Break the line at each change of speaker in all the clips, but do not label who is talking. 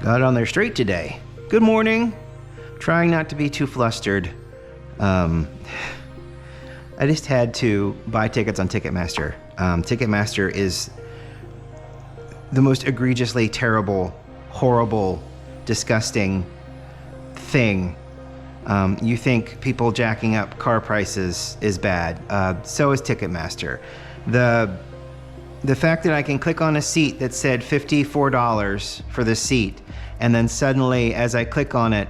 Got on there straight today. Good morning. Trying not to be too flustered. I just had to buy tickets on Ticketmaster. Ticketmaster is the most egregiously terrible, horrible, disgusting thing. You think people jacking up car prices is bad. So is Ticketmaster. The fact that I can click on a seat that said $54 for the seat, and then suddenly as I click on it,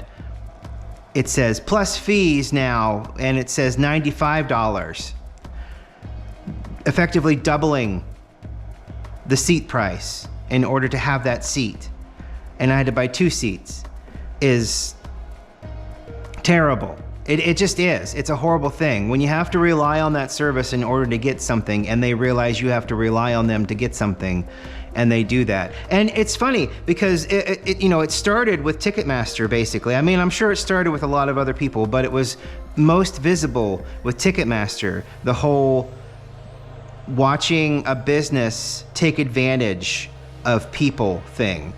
it says plus fees now, and it says $95, effectively doubling the seat price in order to have that seat. And I had to buy 2 seats, is terrible. It just is. It's a horrible thing. When you have to rely on that service in order to get something, and they realize you have to rely on them to get something, and they do that. And it's funny because it started with Ticketmaster, basically. I mean, I'm sure it started with a lot of other people, but it was most visible with Ticketmaster, the whole watching a business take advantage of people thing.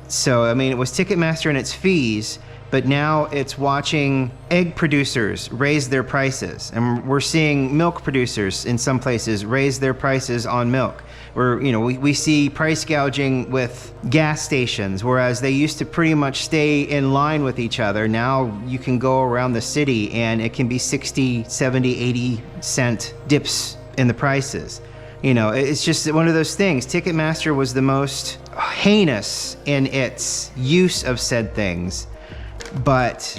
So, I mean, it was Ticketmaster and its fees, but now it's watching egg producers raise their prices. And we're seeing milk producers in some places raise their prices on milk. We see price gouging with gas stations, whereas they used to pretty much stay in line with each other. Now you can go around the city and it can be 60, 70, 80 cent dips in the prices. It's just one of those things. Ticketmaster was the most heinous in its use of said things. But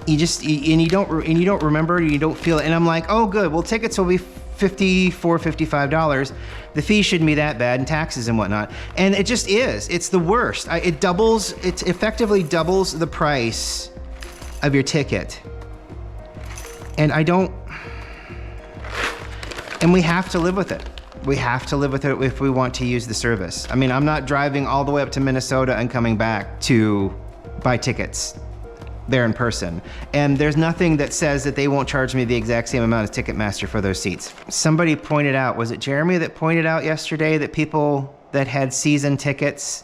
you don't remember, you don't feel it. And I'm like, oh good, well tickets will be $54, $55. The fee shouldn't be that bad, and taxes and whatnot. And it just is. It's the worst. It effectively doubles the price of your ticket. And we have to live with it. We have to live with it if we want to use the service. I mean, I'm not driving all the way up to Minnesota and coming back to buy tickets there in person. And there's nothing that says that they won't charge me the exact same amount as Ticketmaster for those seats. Somebody pointed out, was it Jeremy that pointed out yesterday that people that had season tickets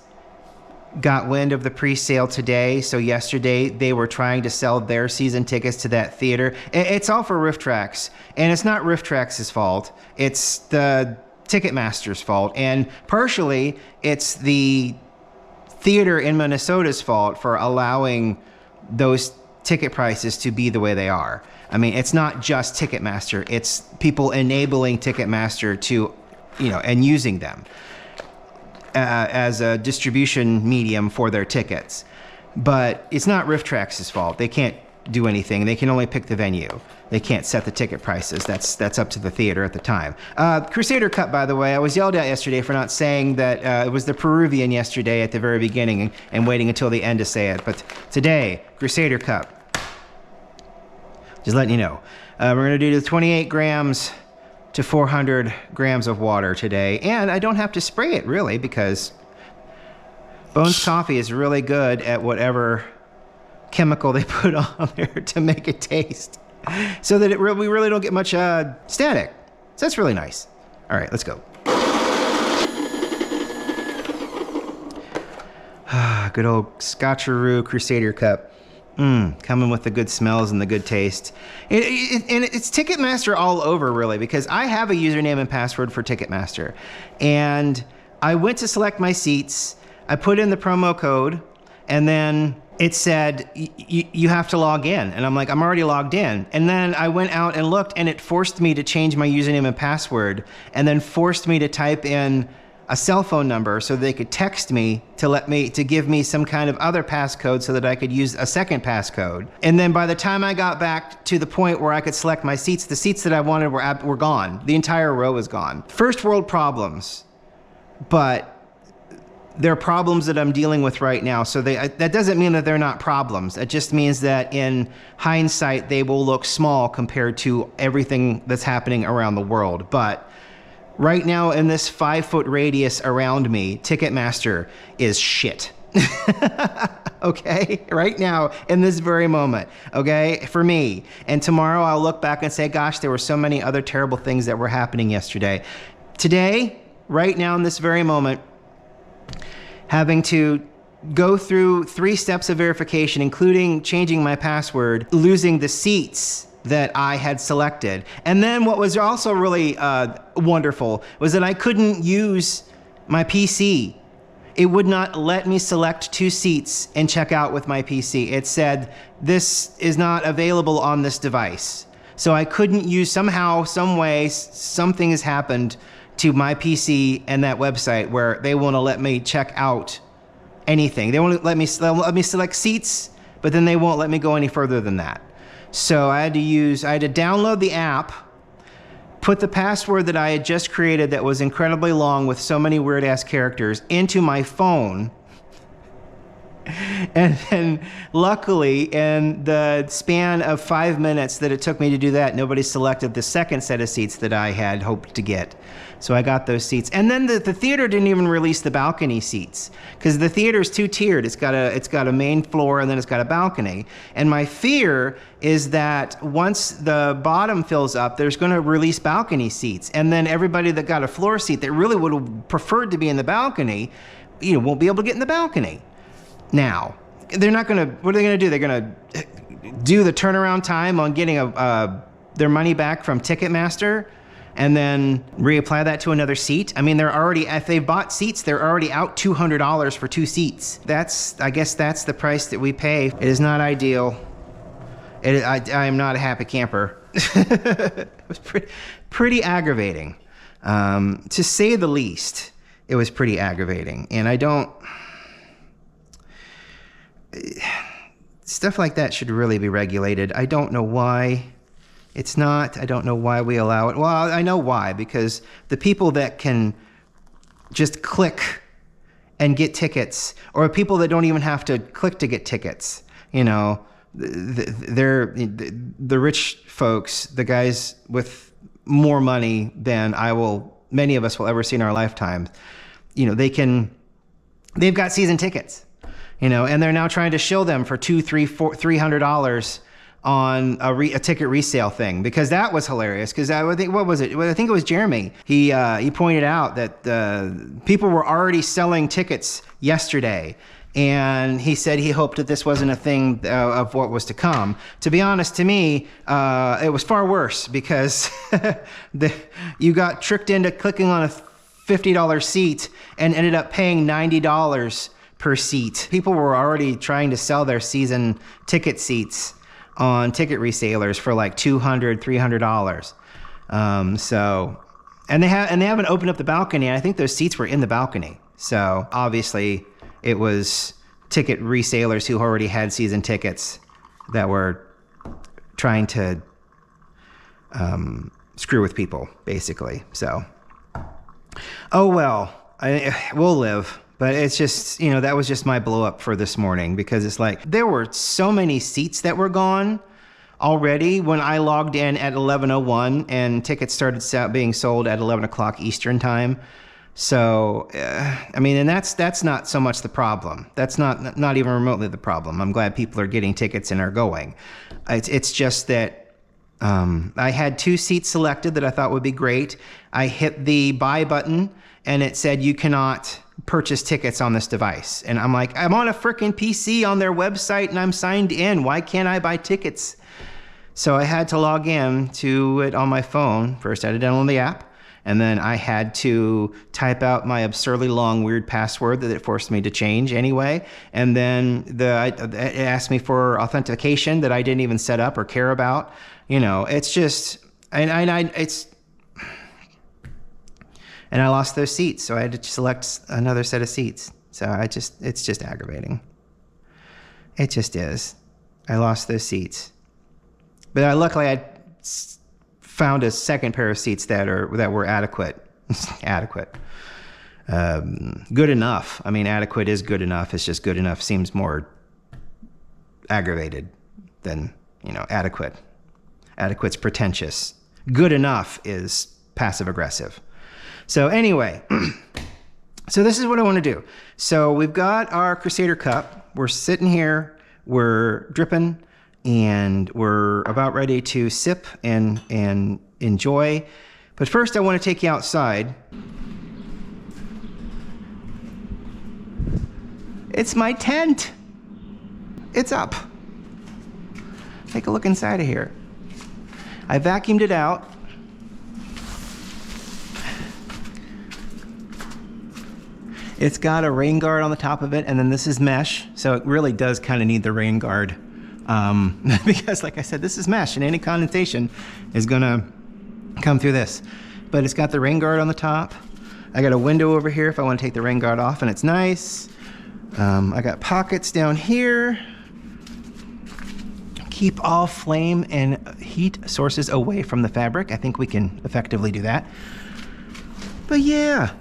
got wind of the pre-sale today? So yesterday they were trying to sell their season tickets to that theater. It's all for RiffTrax, and it's not RiffTrax's fault. It's the Ticketmaster's fault, and partially it's the theater in Minnesota's fault for allowing those ticket prices to be the way they are. I mean, it's not just Ticketmaster, it's people enabling Ticketmaster to, and using them as a distribution medium for their tickets. But it's not RiffTrax's fault. They can't do anything. They can only pick the venue. They can't set the ticket prices. That's up to the theater at the time. Crusader Cup, by the way, I was yelled at yesterday for not saying that it was the Peruvian yesterday at the very beginning and waiting until the end to say it. But today, Crusader Cup. Just letting you know. We're going to do the 28 grams to 400 grams of water today. And I don't have to spray it, really, because Bones Coffee is really good at whatever chemical they put on there to make it taste, so that we really don't get much static. So that's really nice. All right, let's go. Good old Scotcheroo Crusader Cup. Coming with the good smells and the good taste. And it's Ticketmaster all over, really, because I have a username and password for Ticketmaster. And I went to select my seats. I put in the promo code, and then it said, you have to log in. And I'm like, I'm already logged in. And then I went out and looked, and it forced me to change my username and password, and then forced me to type in a cell phone number so they could text me to give me some kind of other passcode so that I could use a second passcode. And then by the time I got back to the point where I could select my seats, the seats that I wanted were gone. The entire row was gone. First world problems, but they're problems that I'm dealing with right now. So that doesn't mean that they're not problems. It just means that in hindsight, they will look small compared to everything that's happening around the world. But right now, in this 5-foot radius around me, Ticketmaster is shit. Okay? Right now, in this very moment, okay? For me. And tomorrow, I'll look back and say, gosh, there were so many other terrible things that were happening yesterday. Today, right now, in this very moment, having to go through 3 steps of verification, including changing my password, losing the seats that I had selected. And then what was also really wonderful was that I couldn't use my PC. It would not let me select 2 seats and check out with my PC. It said, this is not available on this device. So I couldn't use, somehow, some way, something has happened to my PC and that website where they won't let me check out anything. They won't let me select seats, but then they won't let me go any further than that. So I had to download the app, put the password that I had just created that was incredibly long with so many weird ass characters into my phone. And then luckily, in the span of 5 minutes that it took me to do that, nobody selected the second set of seats that I had hoped to get. So I got those seats. And then the theater didn't even release the balcony seats because the theater's 2-tiered. It's got a main floor and then it's got a balcony. And my fear is that once the bottom fills up, there's going to release balcony seats. And then everybody that got a floor seat that really would have preferred to be in the balcony, won't be able to get in the balcony. Now, they're not going to, what are they going to do? They're going to do the turnaround time on getting their money back from Ticketmaster and then reapply that to another seat. I mean, they're already, if they've bought seats, they're already out $200 for 2 seats. I guess that's the price that we pay. It is not ideal. I am not a happy camper. It was pretty aggravating. To say the least, it was pretty aggravating. And stuff like that should really be regulated. I don't know why it's not. I don't know why we allow it. Well, I know why, because the people that can just click and get tickets, or people that don't even have to click to get tickets, they're the rich folks, the guys with more money than many of us will ever see in our lifetime. They've got season tickets. And they're now trying to shill them for $300 on a ticket resale thing, because that was hilarious. Because I think, what was it? I think it was Jeremy. He pointed out that people were already selling tickets yesterday, and he said he hoped that this wasn't a thing of what was to come. To be honest, to me, it was far worse, because you got tricked into clicking on a $50 seat and ended up paying $90 per seat. People were already trying to sell their season ticket seats on ticket resellers for like $200, $300. And they haven't opened up the balcony. And I think those seats were in the balcony. So obviously it was ticket resellers who already had season tickets that were trying to screw with people, basically. So, oh well, we'll live. But it's just, that was just my blow up for this morning, because it's like there were so many seats that were gone already when I logged in at 11:01 and tickets started being sold at 11 o'clock Eastern time. So, and that's not so much the problem. That's not even remotely the problem. I'm glad people are getting tickets and are going. It's just that I had 2 seats selected that I thought would be great. I hit the buy button and it said you cannot purchase tickets on this device. And I'm like, I'm on a freaking PC on their website and I'm signed in. Why can't I buy tickets? So I had to log in to it on my phone. First I had to download the app, and then I had to type out my absurdly long weird password that it forced me to change anyway. And then it asked me for authentication that I didn't even set up or care about. It's just, and I lost those seats, so I had to select another set of seats. So it's just aggravating. It just is. I lost those seats. But luckily I found a second pair of seats that were adequate. Adequate. Good enough. Adequate is good enough. It's just good enough seems more aggravated than, adequate. Adequate's pretentious. Good enough is passive aggressive. So anyway, so this is what I want to do. So we've got our Crusader Cup. We're sitting here, we're dripping, and we're about ready to sip and enjoy. But first I want to take you outside. It's my tent. It's up. Take a look inside of here. I vacuumed it out. It's got a rain guard on the top of it, and then this is mesh, so it really does kind of need the rain guard. Because like I said, this is mesh, and any condensation is gonna come through this. But it's got the rain guard on the top. I got a window over here if I want to take the rain guard off, and it's nice. I got pockets down here. Keep all flame and heat sources away from the fabric. I think we can effectively do that. But yeah,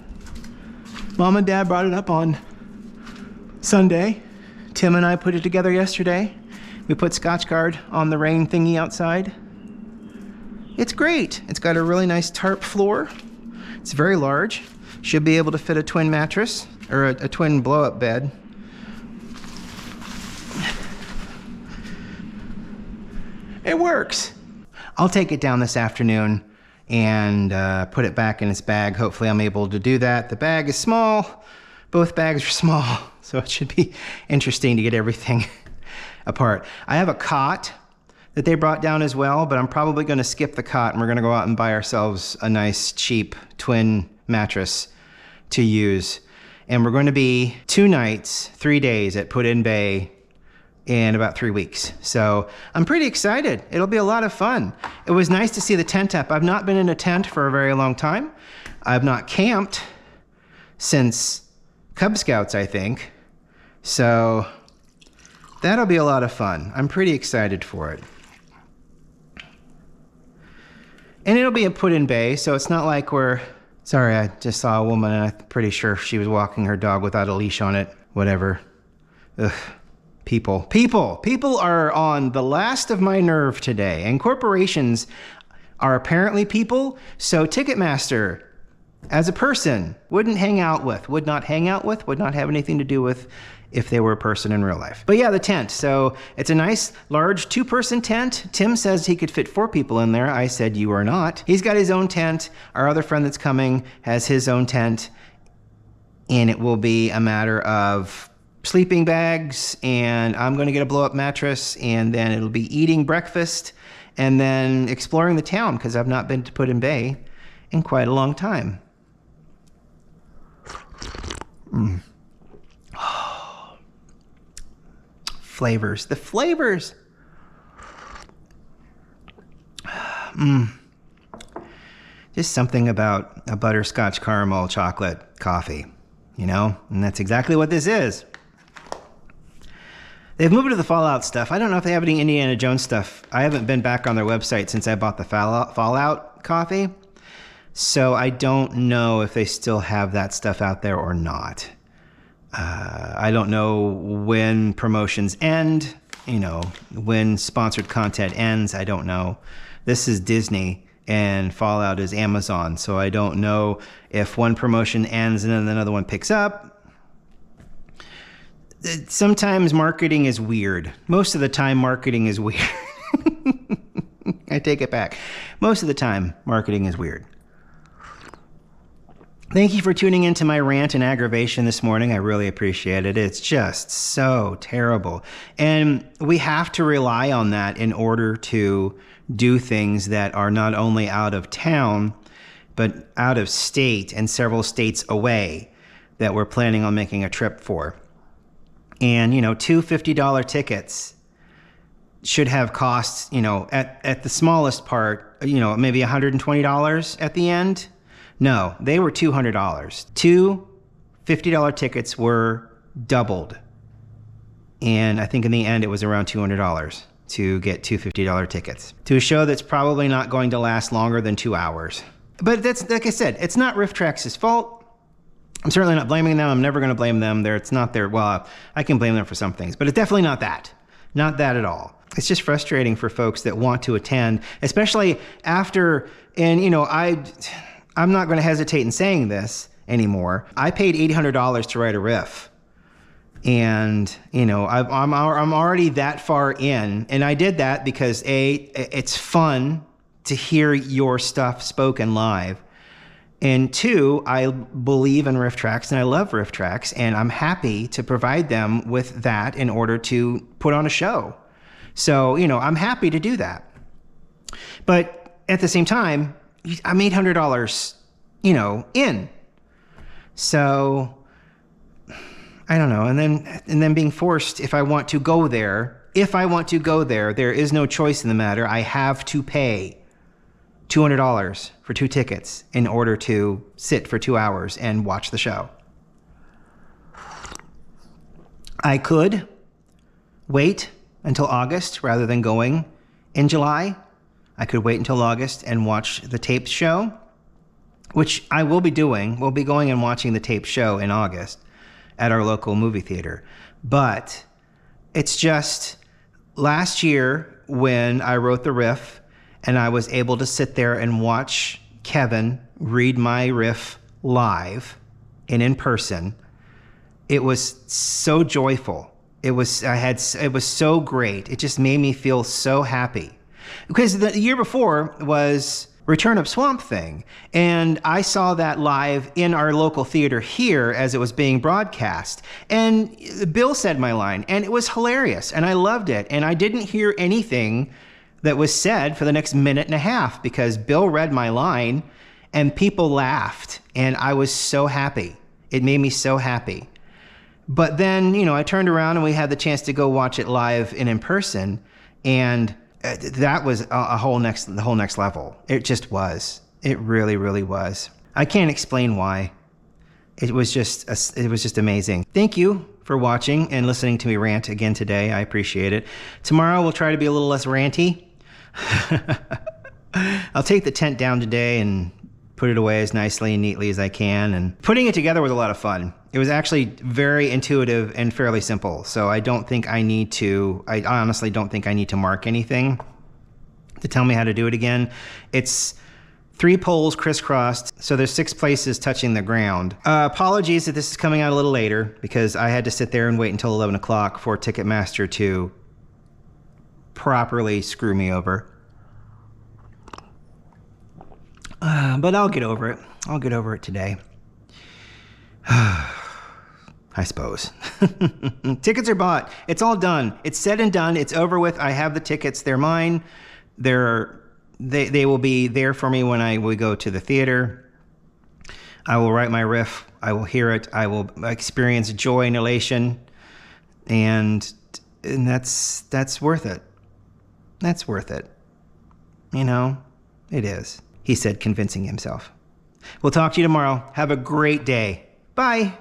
Mom and Dad brought it up on Sunday. Tim and I put it together yesterday. We put Scotch Guard on the rain thingy outside. It's great. It's got a really nice tarp floor. It's very large. Should be able to fit a twin mattress or a twin blow-up bed. It works. I'll take it down this afternoon and put it back in its bag. Hopefully I'm able to do that. The bag is small. Both bags are small, so it should be interesting to get everything apart. I have a cot that they brought down as well, but I'm probably gonna skip the cot and we're gonna go out and buy ourselves a nice cheap twin mattress to use. And we're going to be 2 nights, 3 days at Put-in Bay in about 3 weeks. So I'm pretty excited. It'll be a lot of fun. It was nice to see the tent up. I've not been in a tent for a very long time. I've not camped since Cub Scouts, I think. So that'll be a lot of fun. I'm pretty excited for it. And it'll be a Put-in Bay, so it's not like we're... Sorry, I just saw a woman and I'm pretty sure she was walking her dog without a leash on it. Whatever. Ugh. People are on the last of my nerve today, and corporations are apparently people, so Ticketmaster, as a person, would not hang out with, would not have anything to do with if they were a person in real life. But yeah, the tent. So it's a nice, large 2-person tent. Tim says he could fit 4 people in there. I said, you are not. He's got his own tent. Our other friend that's coming has his own tent, and it will be a matter of sleeping bags, and I'm gonna get a blow-up mattress, and then it'll be eating breakfast, and then exploring the town, because I've not been to Put-in Bay in quite a long time. Oh. Flavors, the flavors. Just something about a butterscotch caramel chocolate coffee, you know? And that's exactly what this is. They've moved to the Fallout stuff. I don't know if they have any Indiana Jones stuff. I haven't been back on their website since I bought the Fallout coffee. So I don't know if they still have that stuff out there or not. I don't know when promotions end, you know, when sponsored content ends, I don't know. This is Disney and Fallout is Amazon. So I don't know if one promotion ends and then another one picks up. Sometimes marketing is weird. Most of the time, marketing is weird. I take it back. Most of the time, marketing is weird. Thank you for tuning into my rant and aggravation this morning. I really appreciate it. It's just so terrible. And we have to rely on that in order to do things that are not only out of town, but out of state and several states away that we're planning on making a trip for. And, you know, 2 $50 tickets should have costs, you know, at the smallest part, you know, maybe $120 at the end. No, they were $200. 2 $50 tickets were doubled. And I think in the end it was around $200 to get 2 $50 tickets to a show that's probably not going to last longer than 2 hours. But that's, like I said, it's not RiffTrax's fault. I'm certainly not blaming them. I'm never going to blame them. It's not their, well, I can blame them for some things, but it's definitely not that. Not that at all. It's just frustrating for folks that want to attend, especially after, and you know, I'm not going to hesitate in saying this anymore. I paid $800 to write a riff. And, you know, I'm already that far in, and I did that because it's fun to hear your stuff spoken live. And two, I believe in RiffTrax and I love RiffTrax, and I'm happy to provide them with that in order to put on a show. So, you know, I'm happy to do that. But at the same time, I'm $800, you know, in. So I don't know. And then being forced, if I want to go there, there is no choice in the matter. I have to pay $200 for 2 tickets in order to sit for 2 hours and watch the show. I could wait until August rather than going in July. I could wait until August and watch the taped show, which I will be doing. We'll be going and watching the taped show in August at our local movie theater. But it's just last year when I wrote the riff and I was able to sit there and watch Kevin read my riff live and in person, it was so joyful. It was so great. It just made me feel so happy. Because the year before was Return of Swamp Thing, and I saw that live in our local theater here as it was being broadcast. And Bill said my line, and it was hilarious, and I loved it. And I didn't hear anything that was said for the next minute and a half because Bill read my line, and people laughed, and I was so happy. It made me so happy. But then, you know, I turned around and we had the chance to go watch it live and in person, and that was the whole next level. It just was. It really, really was. I can't explain why. It was just amazing. Thank you for watching and listening to me rant again today. I appreciate it. Tomorrow we'll try to be a little less ranty. I'll take the tent down today and put it away as nicely and neatly as I can. And putting it together was a lot of fun. It was actually very intuitive and fairly simple. So I honestly don't think I need to mark anything to tell me how to do it again. It's 3 poles crisscrossed, so there's 6 places touching the ground. Apologies that this is coming out a little later because I had to sit there and wait until 11 o'clock for Ticketmaster to properly screw me over. But I'll get over it. I'll get over it today. I suppose. Tickets are bought. It's all done. It's said and done. It's over with. I have the tickets. They're mine. They will be there for me when we go to the theater. I will write my riff. I will hear it. I will experience joy and elation. And that's worth it. That's worth it. You know, it is. He said, convincing himself. We'll talk to you tomorrow. Have a great day. Bye.